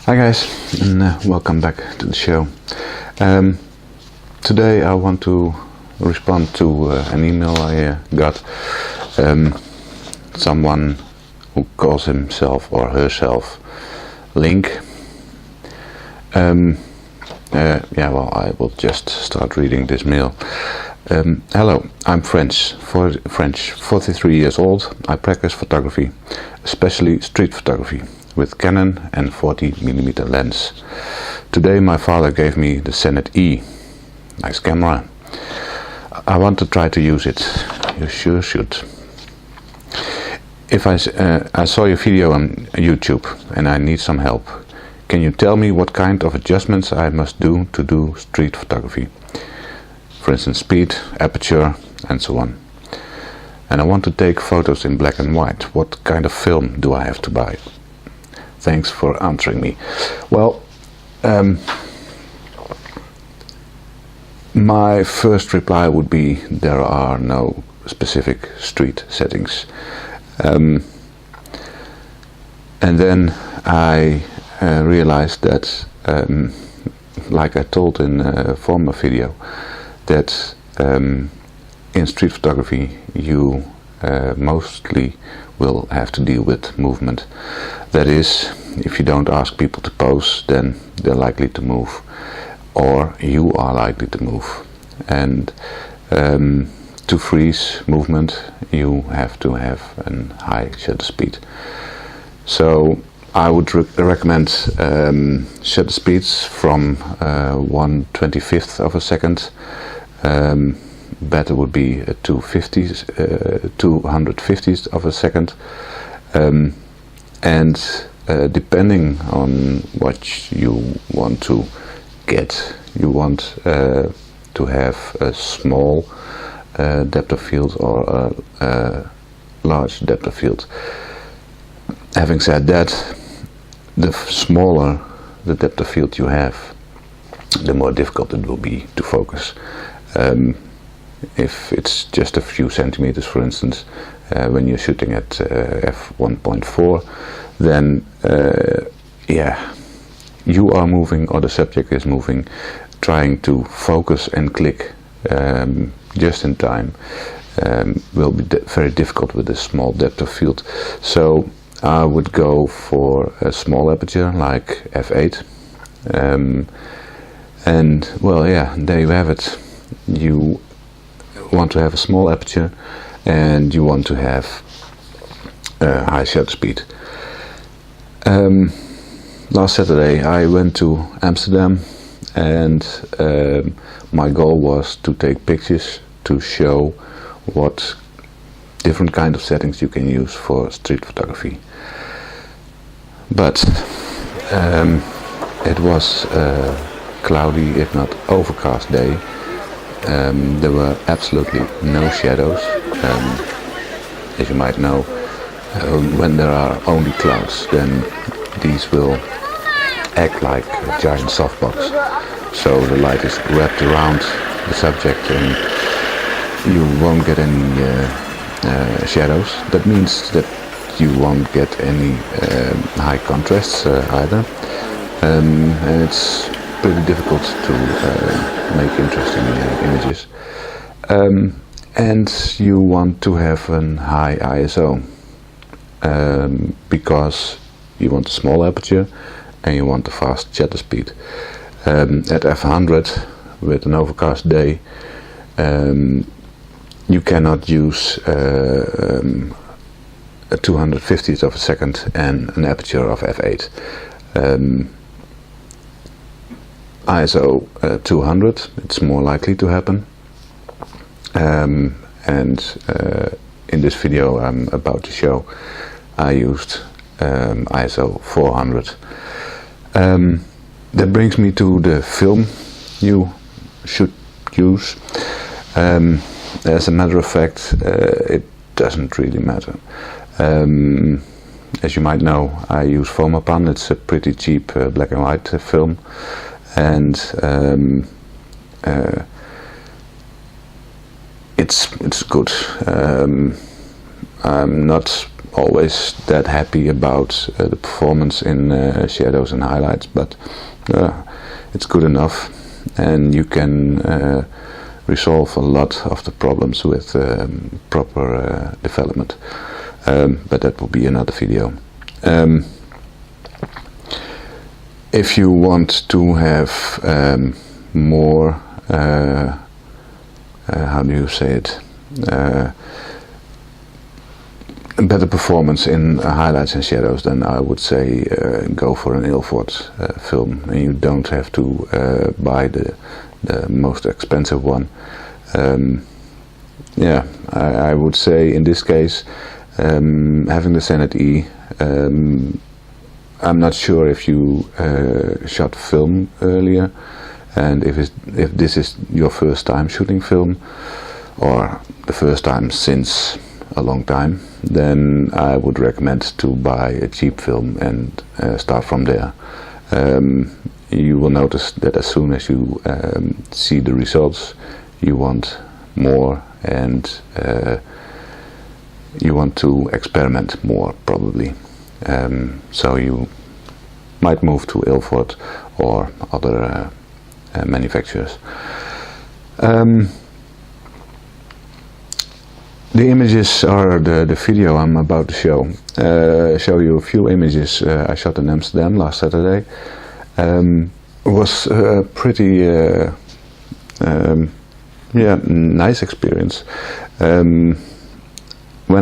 Hi guys, and welcome back to the show. Today I want to respond to an email I got. Someone who calls himself or herself Link. I will just start reading this mail. Hello, I'm French, 43 years old. I practice photography, especially street photography, with Canon and 40mm lens. Today my father gave me the Zenit E. Nice camera. I want to try to use it. You sure should. If I saw your video on YouTube and I need some help. Can you tell me what kind of adjustments I must do to do street photography? For instance, speed, aperture, and so on. And I want to take photos in black and white. What kind of film do I have to buy? Thanks for answering me. Well, my first reply would be there are no specific street settings. And then I realized that, like I told in a former video, that in street photography you mostly will have to deal with movement. That is, if you don't ask people to pose, then they're likely to move, or you are likely to move. And to freeze movement you have to have a high shutter speed. So I would recommend shutter speeds from 1/25th of a second. Better would be 250th of a second. And depending on what you want to get, you want to have a small depth of field or a large depth of field. Having said that, the smaller the depth of field you have, the more difficult it will be to focus. If it's just a few centimeters, for instance, when you're shooting at f1.4, then you are moving or the subject is moving, trying to focus and click just in time will be very difficult with a small depth of field. So I would go for a small aperture like f8. And well, yeah, there you have it. You want to have a small aperture and you want to have a high shutter speed. Last Saturday I went to Amsterdam, and my goal was to take pictures to show what different kind of settings you can use for street photography. But it was a cloudy, if not overcast day. There were absolutely no shadows. As you might know, when there are only clouds, then these will act like a giant softbox. So the light is wrapped around the subject and you won't get any shadows. That means that you won't get any high contrasts either. And it's pretty difficult to make interesting images. And you want to have a high ISO because you want a small aperture and you want a fast shutter speed. At f100 with an overcast day, you cannot use a 250th of a second and an aperture of f8. ISO 200, it's more likely to happen. And in this video I'm about to show, I used ISO 400. That brings me to the film you should use. As a matter of fact, it doesn't really matter. As you might know, I use Fomapan. It's a pretty cheap black and white film, and it's good. I'm not always that happy about the performance in shadows and highlights, but it's good enough, and you can resolve a lot of the problems with proper development, but that will be another video. If you want to have more, how do you say it, better performance in highlights and shadows, then I would say go for an Ilford film, and you don't have to buy the most expensive one. Yeah, I would say in this case, having the Zenit E, I'm not sure if you shot film earlier, and if this is your first time shooting film, or the first time since a long time, then I would recommend to buy a cheap film and start from there. You will notice that as soon as you see the results, you want more, and you want to experiment more, probably. So you might move to Ilford or other manufacturers. The images are the video I'm about to show. Show you a few images I shot in Amsterdam last Saturday. It was a pretty yeah, nice experience. When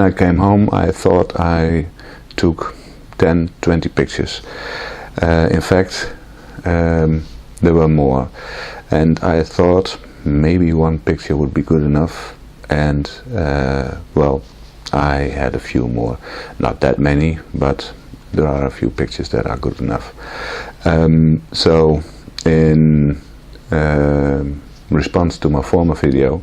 I came home, I thought I took 10-20 pictures. In fact, there were more, and I thought maybe one picture would be good enough, and well, I had a few more, not that many, but there are a few pictures that are good enough. So in response to my former video,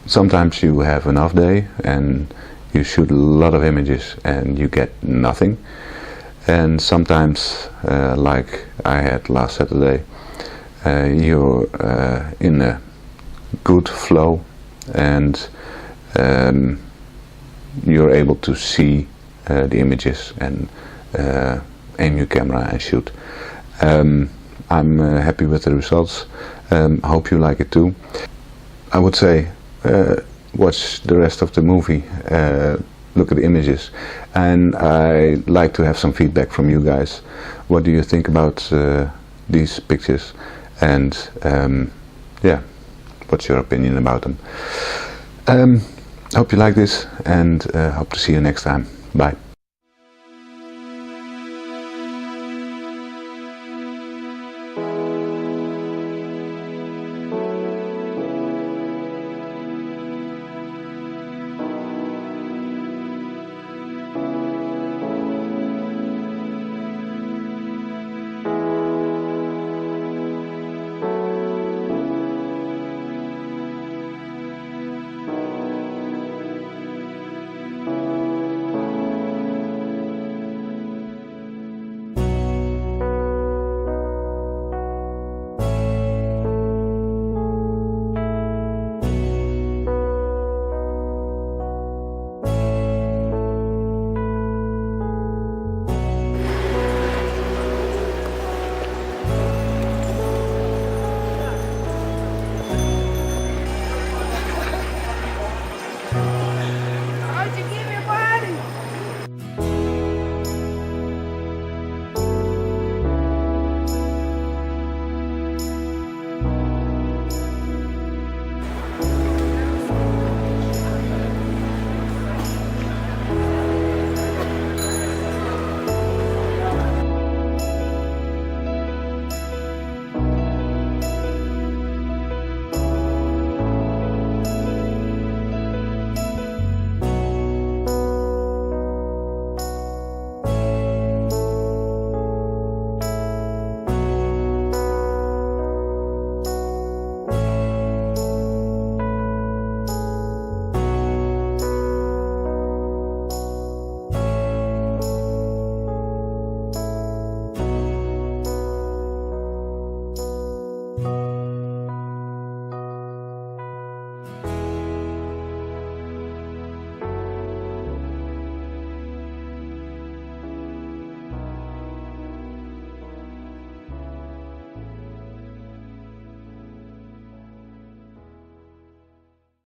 sometimes you have an off day and you shoot a lot of images and you get nothing, and sometimes like I had last Saturday, you're in a good flow, and you're able to see the images and aim your camera and shoot. I'm happy with the results. I hope you like it too. I would say watch the rest of the movie, look at the images, and I'd like to have some feedback from you guys. What do you think about these pictures, and yeah, what's your opinion about them? Hope you like this, and hope to see you next time. Bye.